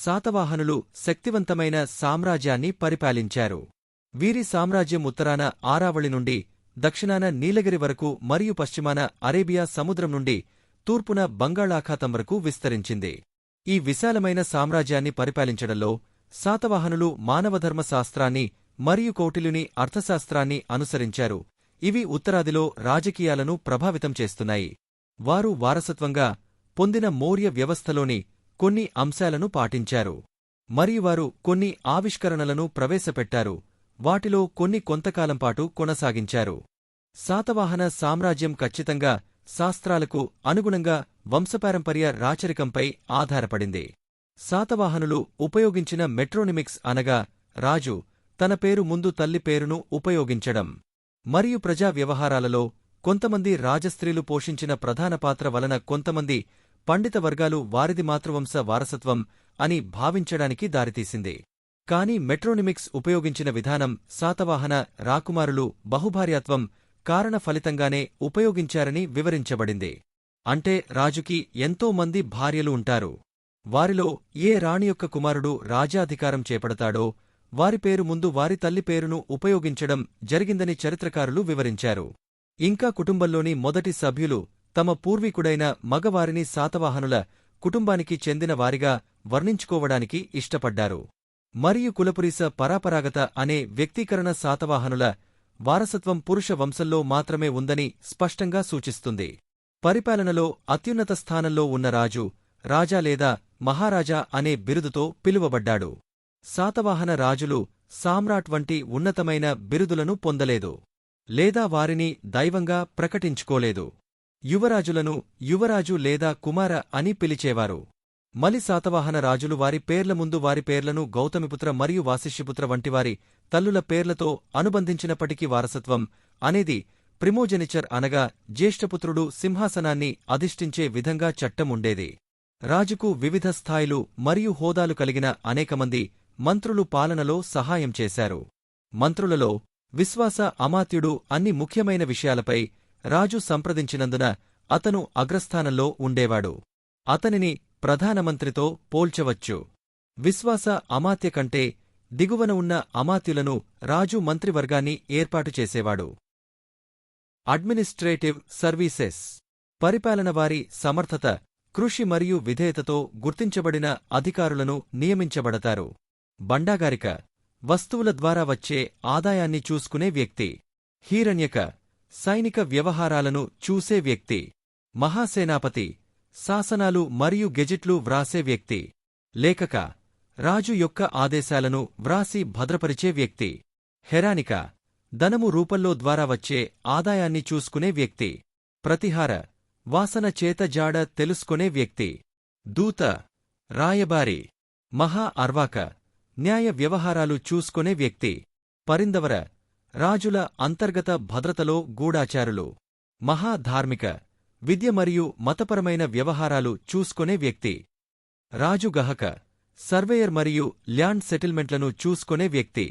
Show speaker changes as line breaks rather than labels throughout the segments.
శాతవాహనులు శక్తివంతమైన సామ్రాజ్యాన్ని పరిపాలించారు. వీరి సామ్రాజ్యం ఉత్తరాన ఆరావళి నుండి దక్షిణాన నీలగిరి వరకు మరియు పశ్చిమాన అరేబియా సముద్రం నుండి తూర్పున బంగాళాఖాతం వరకు విస్తరించింది. ఈ విశాలమైన సామ్రాజ్యాన్ని పరిపాలించడంలో శాతవాహనులు మానవధర్మ శాస్త్రాన్ని మరియు కౌటిల్యుని అర్థశాస్త్రాన్ని అనుసరించారు. ఇవి ఉత్తరాదిలో రాజకీయాలను ప్రభావితం చేస్తున్నాయి. వారు వారసత్వంగా పొందిన మౌర్య వ్యవస్థలోని కొన్ని అంశాలను పాటించారు మరియు వారు కొన్ని ఆవిష్కరణలను ప్రవేశపెట్టారు. వాటిలో కొన్ని కొంతకాలంపాటు కొనసాగించారు. శాతవాహన సామ్రాజ్యం ఖచ్చితంగా శాస్త్రాలకు అనుగుణంగా వంశపారంపర్య రాచరికంపై ఆధారపడింది. శాతవాహనులు ఉపయోగించిన మెట్రోనిమిక్స్ అనగా రాజు తన పేరు ముందు తల్లి పేరును ఉపయోగించడం మరియు ప్రజా వ్యవహారాలలో కొంతమంది రాజస్త్రీలు పోషించిన ప్రధాన పాత్ర వలన కొంతమంది పండిత వర్గాలు వారిది మాతృవంశ వారసత్వం అని భావించడానికి దారితీసింది. కాని మెట్రోనిమిక్స్ ఉపయోగించిన విధానం శాతవాహన రాకుమారులు బహుభార్యాత్వం కారణ ఫలితంగానే ఉపయోగించారని వివరించబడింది. అంటే రాజుకి ఎంతో మంది భార్యలు ఉంటారు. వారిలో ఏ రాణి యొక్క కుమారుడు రాజ్యాధికారం చేపడతాడో వారి పేరు ముందు వారి తల్లి పేరును ఉపయోగించడం జరిగిందని చరిత్రకారులు వివరించారు. ఇంకా కుటుంబంలోని మొదటి సభ్యులు తమ పూర్వీకుడైన మగవారిని శాతవాహనుల కుటుంబానికి చెందిన వారిగా వర్ణించుకోవడానికి ఇష్టపడ్డారు. మరియు కులపురీస పరాపరాగత అనే వ్యక్తీకరణ శాతవాహనుల వారసత్వం పురుష వంశంలో మాత్రమే ఉందని స్పష్టంగా సూచిస్తుంది. పరిపాలనలో అత్యున్నత స్థానంలో ఉన్న రాజు రాజా లేదా మహారాజా అనే బిరుదుతో పిలువబడ్డాడు. శాతవాహన రాజులు సామ్రాట్ వంటి ఉన్నతమైన బిరుదులను పొందలేదు లేదా వారిని దైవంగా ప్రకటించుకోలేదు. యువరాజులను యువరాజు లేదా కుమార అని పిలిచేవారు. మలి శాతవాహన రాజులు వారి పేర్ల ముందు వారి పేర్లను గౌతమిపుత్ర మరియు వాసిష్యపుత్ర వంటివారి తల్లుల పేర్లతో అనుబంధించినప్పటికీ వారసత్వం అనేది ప్రిమోజెనిచర్ అనగా జ్యేష్ఠపుత్రుడు సింహాసనాన్ని అధిష్ఠించే విధంగా చట్టం ఉండేది. రాజుకు వివిధ స్థాయిలు మరియు హోదాలు కలిగిన అనేకమంది మంత్రులు పాలనలో సహాయం చేశారు. మంత్రులలో విశ్వాస అమాత్యుడు అన్ని ముఖ్యమైన విషయాలపై రాజు సంప్రదించినందున అతను అగ్రస్థానంలో ఉండేవాడు. అతనిని ప్రధానమంత్రితో పోల్చవచ్చు. విశ్వాస అమాత్య కంటే దిగువన ఉన్న అమాత్యులను రాజు మంత్రివర్గాన్ని ఏర్పాటు చేసేవాడు. అడ్మినిస్ట్రేటివ్ సర్వీసెస్ పరిపాలనవారి సమర్థత, కృషి మరియు విధేయతతో గుర్తించబడిన అధికారులను నియమించబడతారు. బండాగారిక వస్తువుల ద్వారా వచ్చే ఆదాయాన్ని చూసుకునే వ్యక్తి. హిరణ్యక సైనిక వ్యవహారాలను చూసే వ్యక్తి. మహాసేనాపతి శాసనాలు మరియు గెజిట్లు వ్రాసే వ్యక్తి. లేఖక రాజు యొక్క ఆదేశాలను వ్రాసి భద్రపరిచే వ్యక్తి. హెరానిక ధనము రూపంలో ద్వారా వచ్చే ఆదాయాన్ని చూసుకునే వ్యక్తి. ప్రతిహార వాసన చేత జాడ తెలుసుకునే వ్యక్తి. దూత రాయబారి. మహా అర్వాక న్యాయ వ్యవహారాలు చూసుకునే వ్యక్తి. పరిందవర రాజుల అంతర్గత భద్రతలో గూఢాచారులు. మహాధార్మిక విద్య మరియు మతపరమైన వ్యవహారాలు చూసుకునే వ్యక్తి. రాజుగహక సర్వేయర్ మరియు ల్యాండ్ సెటిల్మెంట్లను చూసుకునే వ్యక్తి.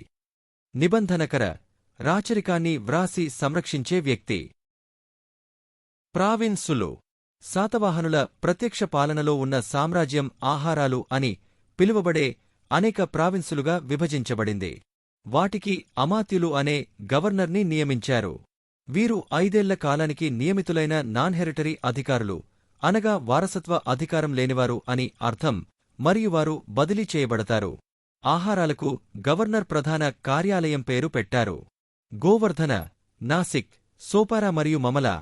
నిబంధనకర రాచరికాన్ని వ్రాసి సంరక్షించే వ్యక్తి. ప్రావిన్సులు శాతవాహనుల ప్రత్యక్ష పాలనలో ఉన్న సామ్రాజ్యం ఆహారాలు అని పిలువబడే అనేక ప్రావిన్సులుగా విభజించబడింది. వాటికి అమాత్యులు అనే గవర్నర్ని నియమించారు. వీరు 5 ఏళ్ల కాలానికి నియమితులైన నాన్హెరిటరీ అధికారులు అనగా వారసత్వ అధికారం లేనివారు అని అర్థం మరియు వారు బదిలీ చేయబడతారు. ఆహారాలకు గవర్నర్ ప్రధాన కార్యాలయం పేరు పెట్టారు. గోవర్ధన, నాసిక్, సోపారా మరియు మమలా,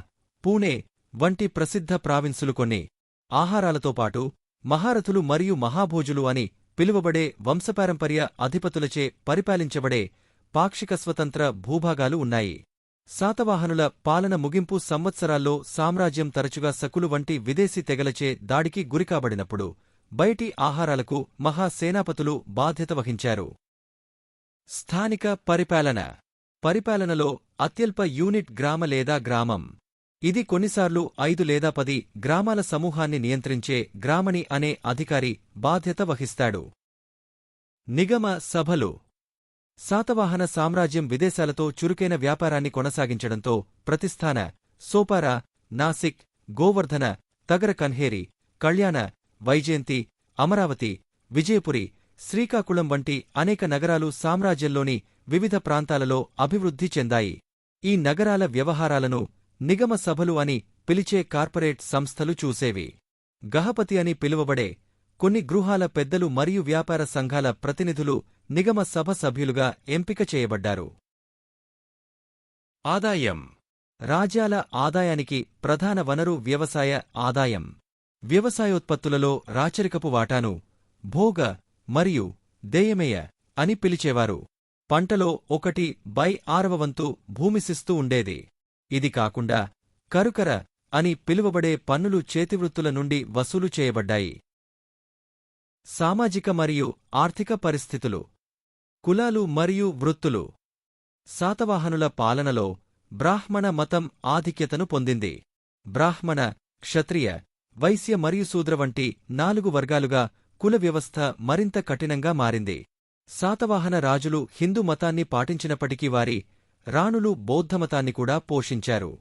పూణే వంటి ప్రసిద్ధ ప్రావిన్సులు కొన్ని. ఆహారాలతో పాటు మహారథులు మరియు మహాభోజులు అని పిలువబడే వంశపారంపర్య అధిపతులచే పరిపాలించబడే పాక్షిక స్వతంత్ర భూభాగాలు ఉన్నాయి. శాతవాహనుల పాలన ముగింపు సంవత్సరాల్లో సామ్రాజ్యం తరచుగా సకులు వంటి విదేశీ తెగలచే దాడికి గురికాబడినప్పుడు బయటి ఆహారాలకు మహాసేనాపతులు బాధ్యత వహించారు. స్థానిక పరిపాలన పరిపాలనలో అత్యల్ప యూనిట్ గ్రామ లేదా గ్రామం. ఇది కొన్నిసార్లు 5 లేదా 10 గ్రామాల సమూహాన్ని నియంత్రించే గ్రామణి అనే అధికారి బాధ్యత వహిస్తాడు. నిగమ సభలు శాతవాహన సామ్రాజ్యం విదేశాలతో చురుకైన వ్యాపారాన్ని కొనసాగించడంతో ప్రతిస్థాన, సోపారా, నాసిక్, గోవర్ధన, తగర కన్హేరి, కళ్యాణ, వైజయంతి, అమరావతి విజయపురి, శ్రీకాకుళం వంటి అనేక నగరాలు సామ్రాజ్యంలోని వివిధ ప్రాంతాలలో అభివృద్ధి చెందాయి. ఈ నగరాల వ్యవహారాలను నిగమ సభలు అని పిలిచే కార్పొరేట్ సంస్థలు చూసేవి. గహపతి అని పిలువబడే కొన్ని గృహాల పెద్దలు మరియు వ్యాపార సంఘాల ప్రతినిధులు నిగమ సభ సభ్యులుగా ఎంపిక చేయబడ్డారు. ఆదాయం. రాజ్యాల ఆదాయానికి ప్రధాన వనరు వ్యవసాయ ఆదాయం. వ్యవసాయోత్పత్తులలో రాచరికపు వాటాను భోగ మరియు దేయమేయ అని పిలిచేవారు. పంటలో 1/6వ వంతు భూమిశిస్తు ఉండేది. ఇది కాకుండా కరుకర అని పిలువబడే పన్నులు చేతివృత్తుల నుండి వసూలు చేయబడ్డాయి. సామాజిక మరియు ఆర్థిక పరిస్థితులు. కులాలు మరియు వృత్తులు. శాతవాహనుల పాలనలో బ్రాహ్మణ మతం ఆధిక్యతను పొందింది. బ్రాహ్మణ, క్షత్రియ, వైశ్య మరియు శూద్ర వంటి 4 వర్గాలుగా కుల వ్యవస్థ మరింత కఠినంగా మారింది. శాతవాహన రాజులు హిందూ మతాన్ని పాటించినప్పటికీ వారి రాణులు బౌద్ధమతాన్ని కూడా పోషించారు.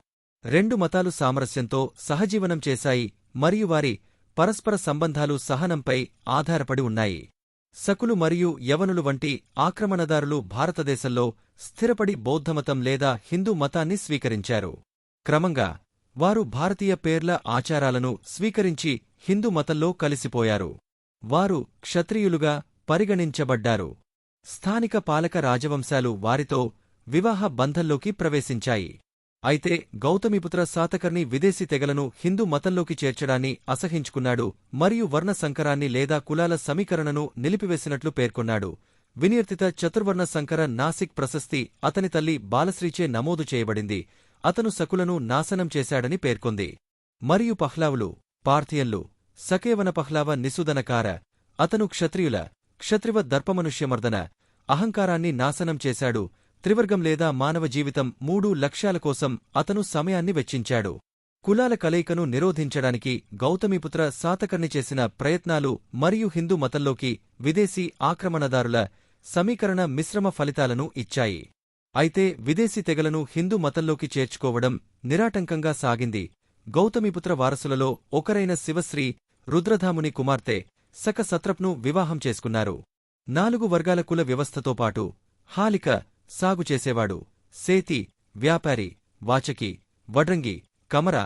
2 మతాలు సామరస్యంతో సహజీవనం చేశాయి మరియు వారి పరస్పర సంబంధాలు సహనంపై ఆధారపడి ఉన్నాయి. శకులు మరియు యవనులు వంటి ఆక్రమణదారులు భారతదేశంలో స్థిరపడి బౌద్ధమతం లేదా హిందూ మతాన్ని స్వీకరించారు. క్రమంగా వారు భారతీయ పేర్ల ఆచారాలను స్వీకరించి హిందూ మతంలో కలిసిపోయారు. వారు క్షత్రియులుగా పరిగణించబడ్డారు. స్థానిక పాలక రాజవంశాలు వారితో వివాహ బంధంలోకి ప్రవేశించాయి. అయితే గౌతమిపుత్ర శాతకర్ణి విదేశీ తెగలను హిందూ మతంలోకి చేర్చడాన్ని అసహించుకున్నాడు మరియు వర్ణ సంకరాన్ని లేదా కులాల సమీకరణను నిలిపివేసినట్లు పేర్కొన్నాడు. వినిర్తిత చతుర్వర్ణ సంకర నాసిక్ ప్రశస్తి అతని తల్లి బాలశ్రీచే నమోదు చేయబడింది. అతను శకులను నాశనం చేశాడని పేర్కొంది. మరియు పహ్లావులు, పార్థియన్లు, సకేవన పహ్లావ నిసుదనకార అతను క్షత్రివ దర్పమనుష్యమర్దన అహంకారాన్ని నాశనం చేశాడు. త్రివర్గం లేదా మానవ జీవితం 3 లక్ష్యాల కోసం అతను సమయాన్ని వెచ్చించాడు. కులాల కలయికను నిరోధించడానికి గౌతమిపుత్ర శాతకర్ణి చేసిన ప్రయత్నాలు మరియు హిందూ మతంలోకి విదేశీ ఆక్రమణదారుల సమీకరణ మిశ్రమ ఫలితాలను ఇచ్చాయి. అయితే విదేశీ తెగలను హిందూ మతంలోకి చేర్చుకోవడం నిరాటంకంగా సాగింది. గౌతమిపుత్ర వారసులలో ఒకరైన శివశ్రీ రుద్రధాముని కుమార్తె సక సత్రప్ను వివాహం చేసుకున్నారు. 4 వర్గాల కుల వ్యవస్థతో పాటు హాలిక సాగు చేసేవాడు, సేతి వ్యాపారి, వాచకి, వడ్రంగి, కమర,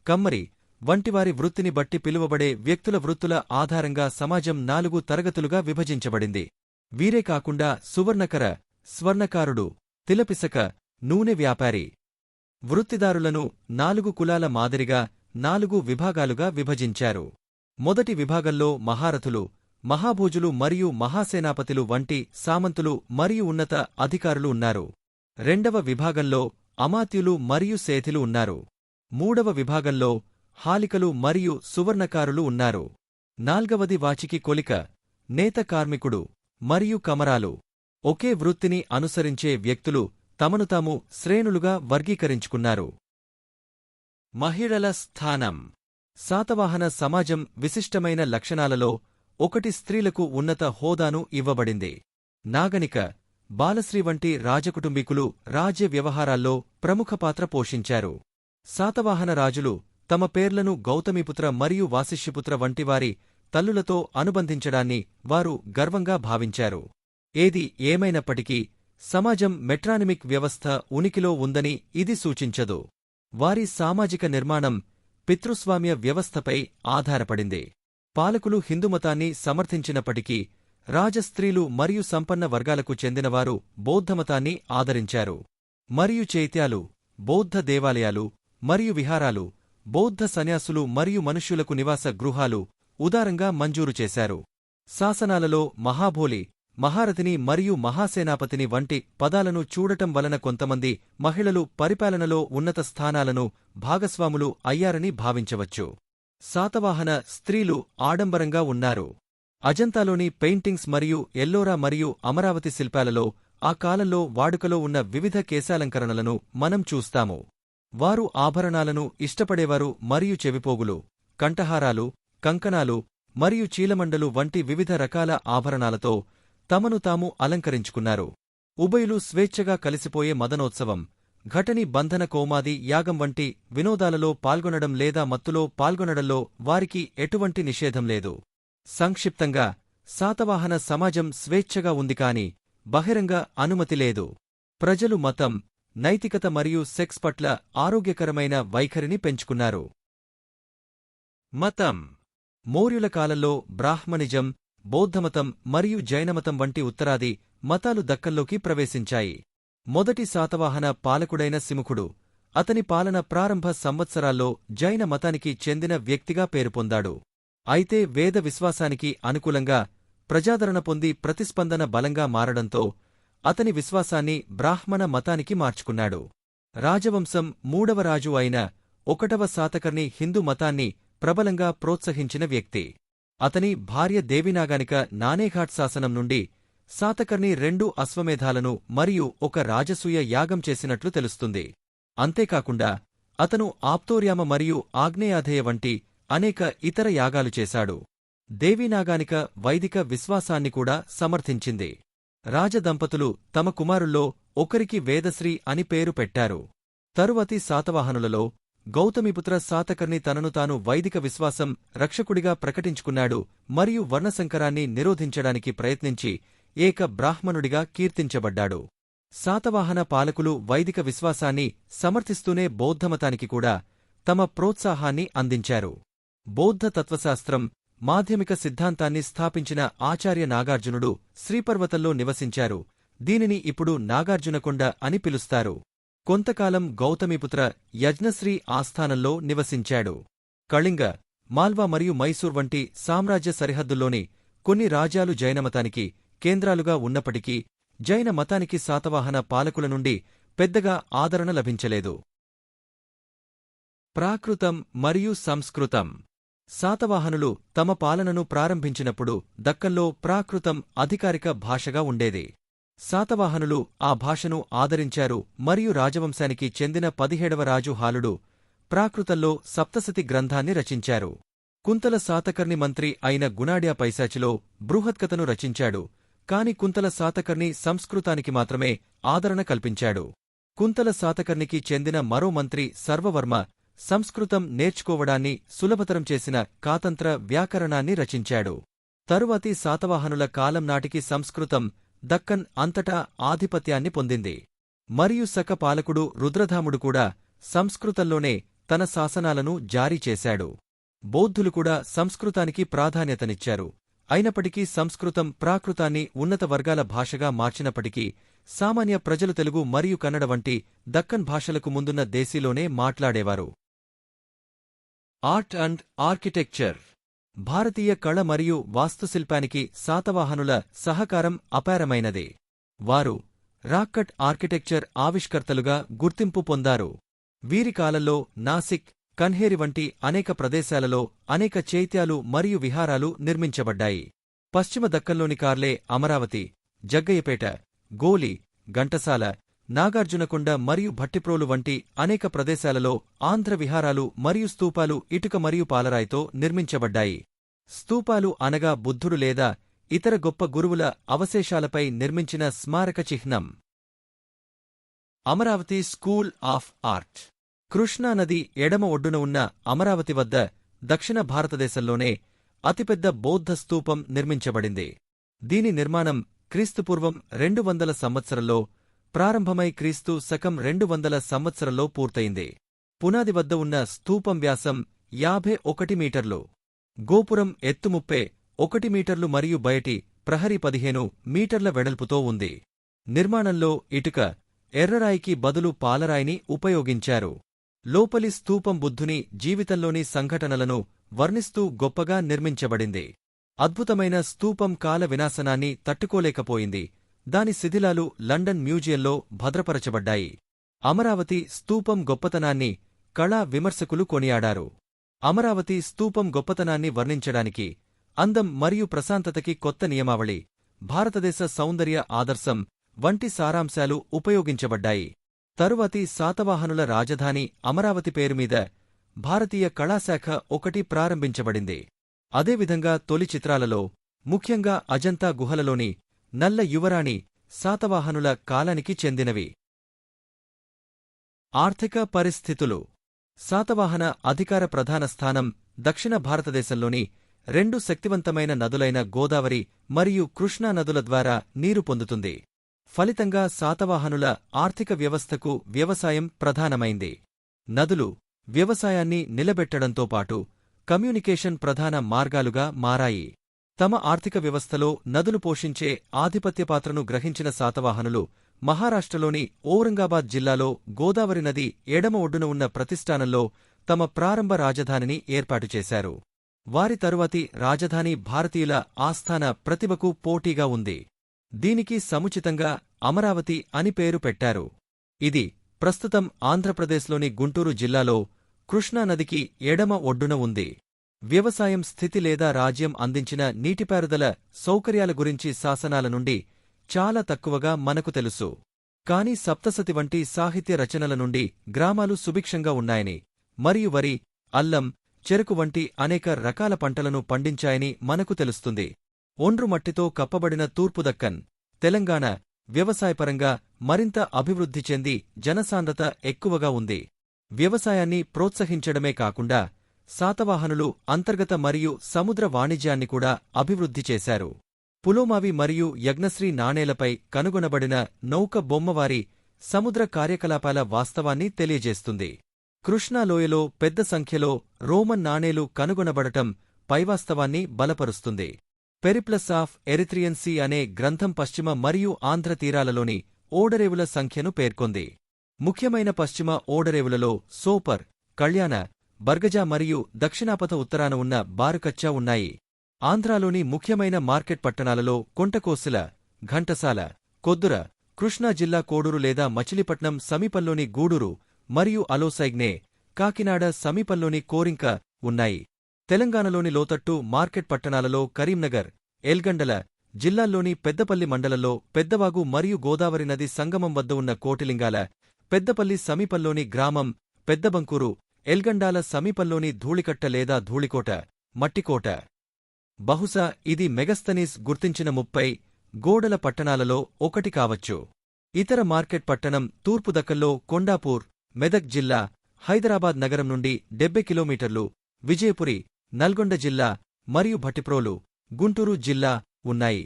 కమ్మరి వంటివారి వృత్తిని బట్టి పిలువబడే వ్యక్తుల వృత్తుల ఆధారంగా సమాజం 4 తరగతులుగా విభజించబడింది. వీరే కాకుండా సువర్ణకర, స్వర్ణకారుడు, తిలపిసక, నూనె వ్యాపారి వృత్తిదారులను 4 కులాల మాదిరిగా 4 విభాగాలుగా విభజించారు. మొదటి విభాగంలో మహారథులు, మహాభోజులు మరియు మహాసేనాపతులు వంటి సామంతులు మరియు ఉన్నత అధికారులు ఉన్నారు. 2వ విభాగంలో అమాత్యులు మరియు సేథిలు ఉన్నారు. 3వ విభాగంలో హాలికలు మరియు సువర్ణకారులు ఉన్నారు. 4వది వాచికి కొలిక, నేత కార్మికుడు మరియు కమరాలు. ఒకే వృత్తిని అనుసరించే వ్యక్తులు తమను తాము శ్రేణులుగా వర్గీకరించుకున్నారు. మహిళల స్థానం. శాతవాహన సమాజం విశిష్టమైన లక్షణాలలో ఒకటి స్త్రీలకు ఉన్నత హోదాను ఇవ్వబడింది. నాగనిక, బాలశ్రీ వంటి రాజకుటుంబీకులు రాజ్య వ్యవహారాల్లో ప్రముఖ పాత్ర పోషించారు. శాతవాహన రాజులు తమ పేర్లను గౌతమిపుత్ర మరియు వాసిష్ఠిపుత్ర వంటివారి తల్లులతో అనుబంధించడాన్ని వారు గర్వంగా భావించారు. ఏది ఏమైనప్పటికీ సమాజం మెట్రానిమిక్ వ్యవస్థ ఉనికిలో ఉందని ఇది సూచించదు. వారి సామాజిక నిర్మాణం పితృస్వామ్య వ్యవస్థపై ఆధారపడింది. పాలకులు హిందూమతాన్ని సమర్థించినప్పటికీ రాజస్త్రీలు మరియు సంపన్న వర్గాలకు చెందినవారు బౌద్ధమతాన్ని ఆదరించారు. మరియు చైత్యాలు, బౌద్ధ దేవాలయాలు మరియు విహారాలు, బౌద్ధ సన్యాసులు మరియు మనుష్యులకు నివాస గృహాలు ఉదారంగా మంజూరు చేశారు. శాసనాలలో మహాభోలి, మహారథిని మరియు మహాసేనాపతిని వంటి పదాలను చూడటం వలన కొంతమంది మహిళలు పరిపాలనలో ఉన్నత స్థానాలను భాగస్వాములు అయ్యారని భావించవచ్చు. శాతవాహన స్త్రీలు ఆడంబరంగా ఉన్నారు. అజంతాలోని పెయింటింగ్స్ మరియు ఎల్లోరా మరియు అమరావతి శిల్పాలలో ఆ కాలంలో వాడుకలో ఉన్న వివిధ కేశాలంకరణలను మనం చూస్తాము. వారు ఆభరణాలను ఇష్టపడేవారు మరియు చెవిపోగులు, కంఠహారాలు, కంకణాలు మరియు చీలమండలు వంటి వివిధ రకాల ఆభరణాలతో తమను తాము అలంకరించుకున్నారు. ఉభయులు స్వేచ్ఛగా కలిసిపోయే మదనోత్సవం, ఘటని బంధన కోమాది యాగం వంటి వినోదాలలో పాల్గొనడం లేదా మత్తులో పాల్గొనడంలో వారికి ఎటువంటి నిషేధం లేదు. సంక్షిప్తంగా శాతవాహన సమాజం స్వేచ్ఛగా ఉంది కాని బహిరంగ అనుమతి లేదు. ప్రజలు మతం, నైతికత మరియు సెక్స్ పట్ల ఆరోగ్యకరమైన వైఖరిని పెంచుకున్నారు. మతం. మౌర్యుల కాలంలో బ్రాహ్మణిజం, బౌద్ధమతం మరియు జైనమతం వంటి ఉత్తరాది మతాలు దక్కన్లోకి ప్రవేశించాయి. మొదటి శాతవాహన పాలకుడైన సిముఖుడు అతని పాలన ప్రారంభ సంవత్సరాల్లో జైన మతానికి చెందిన వ్యక్తిగా పేరు పొందాడు. అయితే వేద విశ్వాసానికి అనుకూలంగా ప్రజాదరణ పొంది ప్రతిస్పందన బలంగా మారడంతో అతని విశ్వాసాన్ని బ్రాహ్మణ మతానికి మార్చుకున్నాడు. రాజవంశం మూడవ రాజు అయిన 1వ శాతకర్ణి హిందూ మతాన్ని ప్రబలంగా ప్రోత్సహించిన వ్యక్తి. అతని భార్య దేవినాగానిక నానేఘాట్ శాసనం నుండి శాతకర్ణి 2 అశ్వమేధాలను మరియు 1 రాజసూయ యాగం చేసినట్లు తెలుస్తుంది. అంతేకాకుండా అతను ఆప్తోర్యామ మరియు ఆగ్నేయాధేయ వంటి అనేక ఇతర యాగాలు చేశాడు. దేవీనాగానిక వైదిక విశ్వాసాన్ని కూడా సమర్థించింది. రాజదంపతులు తమ కుమారుల్లో ఒకరికి వేదశ్రీ అని పేరు పెట్టారు. తరువాతి శాతవాహనులలో గౌతమిపుత్ర శాతకర్ణి తనను తాను వైదిక విశ్వాసం రక్షకుడిగా ప్రకటించుకున్నాడు మరియు వర్ణసంకరాన్ని నిరోధించడానికి ప్రయత్నించి ఏక బ్రాహ్మణుడిగా కీర్తించబడ్డాడు. శాతవాహన పాలకులు వైదిక విశ్వాసాన్ని సమర్థిస్తూనే బౌద్ధమతానికి కూడా తమ ప్రోత్సాహాన్ని అందించారు. బౌద్ధ తత్వశాస్త్రం, మాధ్యమిక సిద్ధాంతాన్ని స్థాపించిన ఆచార్య నాగార్జునుడు శ్రీపర్వతంలో నివసించారు. దీనిని ఇప్పుడు నాగార్జునకొండ అని పిలుస్తారు. కొంతకాలం గౌతమిపుత్ర యజ్ఞశ్రీ ఆస్థానంలో నివసించాడు. కళింగ, మాల్వా మరియు మైసూర్ వంటి సామ్రాజ్య సరిహద్దుల్లోని కొన్ని రాజ్యాలు జైనమతానికి కేంద్రాలుగా ఉన్నప్పటికీ జైన మతానికి శాతవాహన పాలకుల నుండి పెద్దగా ఆదరణ లభించలేదు. ప్రాకృతం మరియు సంస్కృతం. శాతవాహనులు తమ పాలనను ప్రారంభించినప్పుడు దక్కన్లో ప్రాకృతం అధికారిక భాషగా ఉండేది. శాతవాహనులు ఆ భాషను ఆదరించారు మరియు రాజవంశానికి చెందిన 17వ రాజు హాలుడు ప్రాకృతంలో సప్తశతి గ్రంథాన్ని రచించారు. కుంతల శాతకర్ణి మంత్రి అయిన గుణాడ్యా పైశాచిలో బృహత్కథను రచించాడు. కాని కుంతల శాతకర్ణి సంస్కృతానికి మాత్రమే ఆదరణ కల్పించాడు. కుంతల శాతకర్ణికి చెందిన మరో మంత్రి సర్వవర్మ సంస్కృతం నేర్చుకోవడాన్ని సులభతరం చేసిన కాతంత్ర వ్యాకరణాన్ని రచించాడు. తరువాతి శాతవాహనుల కాలం నాటికి సంస్కృతం దక్కన్ అంతటా ఆధిపత్యాన్ని పొందింది. మరియు శక పాలకుడు రుద్రధాముడు కూడా సంస్కృతంలోనే తన శాసనాలను జారీ చేశాడు. బౌద్ధులు కూడా సంస్కృతానికి ప్రాధాన్యతనిచ్చారు. అయినప్పటికీ సంస్కృతం ప్రాకృతాన్ని ఉన్నత వర్గాల భాషగా మార్చినప్పటికీ సామాన్య ప్రజలు తెలుగు మరియు కన్నడ వంటి దక్కన్ భాషలకు ముందున్న దేశీలోనే మాట్లాడేవారు. Art and architecture. భారతీయ కళ మరియు వాస్తుశిల్పానికి శాతవాహనుల సహకారం అపారమైనదే. వారు రాక్కట్ ఆర్కిటెక్చర్ ఆవిష్కర్తలుగా గుర్తింపు పొందారు. వీరి కాలంలో నాసిక్, కన్హేరి వంటి అనేక ప్రదేశాలలో అనేక చైత్యాలు మరియు విహారాలు నిర్మించబడ్డాయి. పశ్చిమ దక్కన్లోని కార్లే, అమరావతి, జగ్గయ్యపేట, గోలి, ఘంటసాల, నాగార్జునకొండ మరియు భట్టిప్రోలు వంటి అనేక ప్రదేశాలలో ఆంధ్ర విహారాలు మరియు స్తూపాలు ఇటుక మరియు పాలరాయితో నిర్మించబడ్డాయి. స్తూపాలు అనగా బుద్ధుడు లేదా ఇతర గొప్ప గురువుల అవశేషాలపై నిర్మించిన స్మారక చిహ్నం. Amaravati school of art. కృష్ణానది ఎడమ ఒడ్డున ఉన్న అమరావతి వద్ద దక్షిణ భారతదేశంలోనే అతిపెద్ద బౌద్ధ స్తూపం నిర్మించబడింది. దీని నిర్మాణం క్రీస్తుపూర్వం 200 సంవత్సరంలో ప్రారంభమై క్రీస్తు శకం 200 సంవత్సరంలో పూర్తయింది. పునాది వద్ద ఉన్న స్తూపం వ్యాసం 51 మీటర్లు, గోపురం ఎత్తు 31 మీటర్లు మరియు బయటి ప్రహరీ 15 మీటర్ల వెడల్పుతో ఉంది. నిర్మాణంలో ఇటుక, ఎర్రరాయికి బదులు పాలరాయిని ఉపయోగించారు. లోపలి స్తూపం బుద్ధుని జీవితంలోని సంఘటనలను వర్ణిస్తూ గొప్పగా నిర్మించబడింది. అద్భుతమైన స్తూపం కాల వినాశనాన్ని తట్టుకోలేకపోయింది. దాని శిథిలాలు లండన్ మ్యూజియంలో భద్రపరచబడ్డాయి. అమరావతి స్తూపం గొప్పతనాన్ని కళా విమర్శకులు కొనియాడారు. అమరావతి స్తూపం గొప్పతనాన్ని వర్ణించడానికి అందం మరియు ప్రశాంతతకి కొత్త నియమావళి, భారతదేశ సౌందర్య ఆదర్శం వంటి సారాంశాలు ఉపయోగించబడ్డాయి. తరువాతి శాతవాహనుల రాజధాని అమరావతి పేరుమీద భారతీయ కళాశాఖ ఒకటి ప్రారంభించబడింది. అదేవిధంగా తొలి చిత్రాలలో, ముఖ్యంగా అజంతా గుహలలోని నల్ల యువరాణి శాతవాహనుల కాలానికి చెందినవి. ఆర్థిక పరిస్థితులు. శాతవాహన అధికార ప్రధాన స్థానం దక్షిణ భారతదేశంలోని రెండు శక్తివంతమైన నదులైన గోదావరి మరియు కృష్ణా నదుల ద్వారా నీరు పొందుతుంది. ఫలితంగా శాతవాహనుల ఆర్థిక వ్యవస్థకు వ్యవసాయం ప్రధానమైంది. నదులు వ్యవసాయాన్ని నిలబెట్టడంతో పాటు కమ్యూనికేషన్ ప్రధాన మార్గాలుగా మారాయి. తమ ఆర్థిక వ్యవస్థలో నదులు పోషించే ఆధిపత్య పాత్రను గ్రహించిన శాతవాహనులు మహారాష్ట్రలోని ఔరంగాబాద్ జిల్లాలో గోదావరి నది ఎడమ ఒడ్డున ఉన్న ప్రతిష్టానంలో తమ ప్రారంభ రాజధానిని ఏర్పాటు చేశారు. వారి తరువాతి రాజధాని భారతీయుల ఆస్థాన ప్రతిభకు పోటీగా ఉంది. దీనికి సముచితంగా అమరావతి అని పేరు పెట్టారు. ఇది ప్రస్తుతం ఆంధ్రప్రదేశ్లోని గుంటూరు జిల్లాలో కృష్ణానదికి ఎడమ ఒడ్డున ఉంది. వ్యవసాయం స్థితి లేదా రాజ్యం అందించిన నీటిపారుదల సౌకర్యాల గురించి శాసనాల నుండి చాలా తక్కువగా మనకు తెలుసు. కాని సప్తసతి వంటి సాహిత్య రచనల నుండి గ్రామాలు సుభిక్షంగా ఉన్నాయని మరియు వరి, అల్లం, చెరకు వంటి అనేక రకాల పంటలను పండించాయని మనకు తెలుస్తుంది. ఒండ్రు మట్టితో కప్పబడిన తూర్పు దక్కన్, తెలంగాణ వ్యవసాయపరంగా మరింత అభివృద్ధి చెంది జనసాంద్రత ఎక్కువగా ఉంది. వ్యవసాయాన్ని ప్రోత్సహించడమే కాకుండా శాతవాహనులు అంతర్గత మరియు సముద్ర వాణిజ్యాన్ని కూడా అభివృద్ధి చేశారు. పులోమావి మరియు యజ్ఞశ్రీ నాణేలపై కనుగొనబడిన నౌక బొమ్మవారి సముద్ర కార్యకలాపాల వాస్తవాన్ని తెలియజేస్తుంది. కృష్ణాలోయలో పెద్ద సంఖ్యలో రోమన్ నాణేలు కనుగొనబడటం పైవాస్తవాన్ని బలపరుస్తుంది. పెరిప్లస్ ఆఫ్ ఎరిత్రియన్ సీ అనే గ్రంథం పశ్చిమ మరియు ఆంధ్ర తీరాలలోని ఓడరేవుల సంఖ్యను పేర్కొంది. ముఖ్యమైన పశ్చిమ ఓడరేవులలో సోపర్, కళ్యాణ, బర్గజా మరియు దక్షిణాపథ ఉత్తరాన ఉన్న బారుకచ్చా ఉన్నాయి. ఆంధ్రాలోని ముఖ్యమైన మార్కెట్ పట్టణాలలో కొంటకోసిల, ఘంటసాల, కొద్దుర, కృష్ణా జిల్లా కోడూరు లేదా మచిలీపట్నం సమీపంలోని గూడూరు మరియు అలోసైగ్నే, కాకినాడ సమీపంలోని కోరింక ఉన్నాయి. తెలంగాణలోని లోతట్టు మార్కెట్ పట్టణాలలో కరీంనగర్, ఎల్గండల, జిల్లాల్లోని పెద్దపల్లి మండలంలో పెద్దవాగు మరియు గోదావరి నది సంగమం వద్ద ఉన్న కోటిలింగాల, పెద్దపల్లి సమీపంలోని గ్రామం పెద్దబంకూరు, ఎల్గండాల సమీపంలోని ధూళికట్ట లేదా ధూళికోట, మట్టికోట. బహుశా ఇది మెగస్తనీస్ గుర్తించిన 30 గోడల పట్టణాలలో ఒకటి కావచ్చు. ఇతర మార్కెట్ పట్టణం తూర్పు దక్కన్లో కొండాపూర్, మెదక్ జిల్లా, హైదరాబాద్ నగరం నుండి 70 కిలోమీటర్లు, విజయపురి, నల్గొండ జిల్లా మరియు భట్టిప్రోలు, గుంటూరు జిల్లా ఉన్నాయి.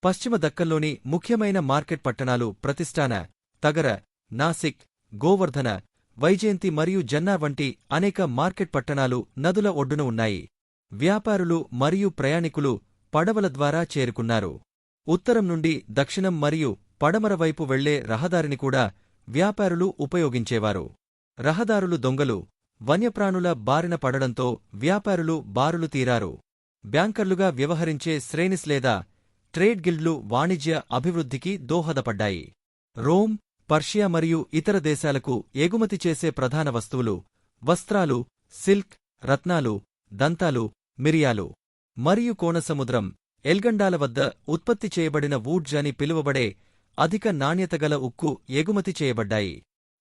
పశ్చిమ దక్కన్లోని ముఖ్యమైన మార్కెట్ పట్టణాలు ప్రతిష్టాన, తగర, నాసిక్, గోవర్ధన, వైజయంతి మరియు జన్నార్ వంటి అనేక మార్కెట్ పట్టణాలు నదుల ఒడ్డున ఉన్నాయి. వ్యాపారులు మరియు ప్రయాణికులు పడవల ద్వారా చేరుకున్నారు. ఉత్తరం నుండి దక్షిణం మరియు పడమర వైపు వెళ్లే రహదారిని కూడా వ్యాపారులు ఉపయోగించేవారు. రహదారులు దొంగలు, వన్యప్రాణుల బారిన పడడంతో వ్యాపారులు బారులు తీరారు. బ్యాంకర్లుగా వ్యవహరించే శ్రేణిస్ లేదా ట్రేడ్ గిల్డ్లు వాణిజ్య అభివృద్ధికి దోహదపడ్డాయి. రోమ్, పర్షియా మరియు ఇతర దేశాలకు ఎగుమతి చేసే ప్రధాన వస్తువులు వస్త్రాలు, సిల్క్, రత్నాలు, దంతాలు, మిరియాలు మరియు కోనసముద్రం, ఎల్గండాల వద్ద ఉత్పత్తి చేయబడిన వూడ్జ్ అని పిలువబడే అధిక నాణ్యతగల ఉక్కు ఎగుమతి చేయబడ్డాయి.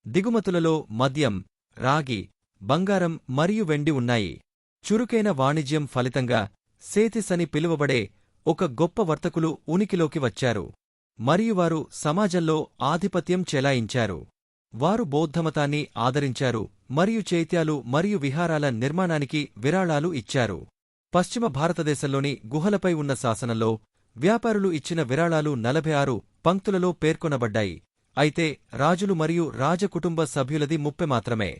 దిగుమతులలో మద్యం, రాగి, బంగారం మరియు వెండి ఉన్నాయి. చురుకైన వాణిజ్యం ఫలితంగా సేతిస్ అని పిలువబడే ఒక గొప్ప వర్తకులు ఉనికిలోకి వచ్చారు మరియు వారు సమాజంలో ఆధిపత్యం చెలాయించారు. వారు బౌద్ధమతాన్ని ఆదరించారు మరియు చైత్యాలు మరియు విహారాల నిర్మాణానికి విరాళాలు ఇచ్చారు. పశ్చిమ భారతదేశంలోని గుహలపై ఉన్న శాసనంలో వ్యాపారులు ఇచ్చిన విరాళాలు 46 పంక్తులలో పేర్కొనబడ్డాయి. అయితే రాజులు మరియు రాజకుటుంబ సభ్యులది 30 మాత్రమే.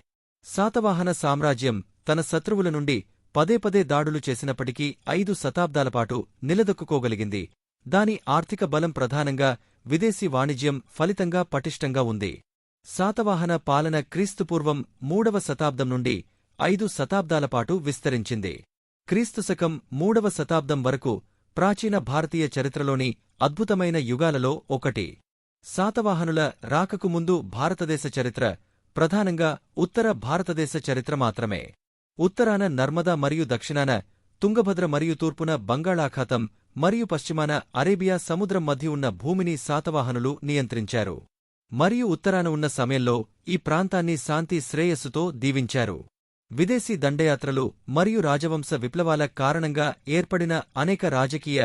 శాతవాహన సామ్రాజ్యం తన శత్రువుల నుండి పదే దాడులు చేసినప్పటికీ 5 శతాబ్దాలపాటు నిలదొక్కుకోగలిగింది. దాని ఆర్థిక బలం ప్రధానంగా విదేశీ వాణిజ్యం ఫలితంగా పటిష్టంగా ఉంది. శాతవాహన పాలన క్రీస్తుపూర్వం 3వ శతాబ్దం నుండి 5 శతాబ్దాలపాటు విస్తరించింది. క్రీస్తుశకం 3వ శతాబ్దం వరకు ప్రాచీన భారతీయ చరిత్రలోని అద్భుతమైన యుగాలలో ఒకటి. శాతవాహనుల రాకకు ముందు భారతదేశ చరిత్ర ప్రధానంగా ఉత్తర భారతదేశ చరిత్ర మాత్రమే. ఉత్తరాన నర్మదా మరియు దక్షిణాన తుంగభద్ర మరియు తూర్పున బంగాళాఖాతం మరియు పశ్చిమాన అరేబియా సముద్రం మధ్య ఉన్న భూమిని శాతవాహనులు నియంత్రించారు మరియు ఉత్తరాన ఉన్న సమయంలో ఈ ప్రాంతాన్ని శాంతి శ్రేయస్సుతో దీవించారు. విదేశీ దండయాత్రలు మరియు రాజవంశ విప్లవాల కారణంగా ఏర్పడిన అనేక రాజకీయ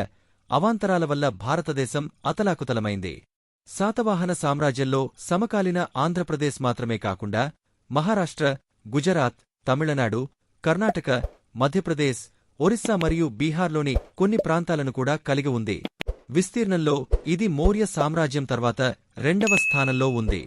అవాంతరాల వల్ల భారతదేశం అతలాకుతలమైంది. శాతవాహన సామ్రాజ్యంలో సమకాలీన ఆంధ్రప్రదేశ్ మాత్రమే కాకుండా మహారాష్ట్ర, గుజరాత్, తమిళనాడు, కర్ణాటక, మధ్యప్రదేశ్, ఒరిస్సా మరియు బీహార్లోని కొన్ని ప్రాంతాలను కూడా కలిగి ఉంది. విస్తీర్ణంలో ఇది మౌర్య సామ్రాజ్యం తర్వాత రెండవ స్థానంలో ఉంది.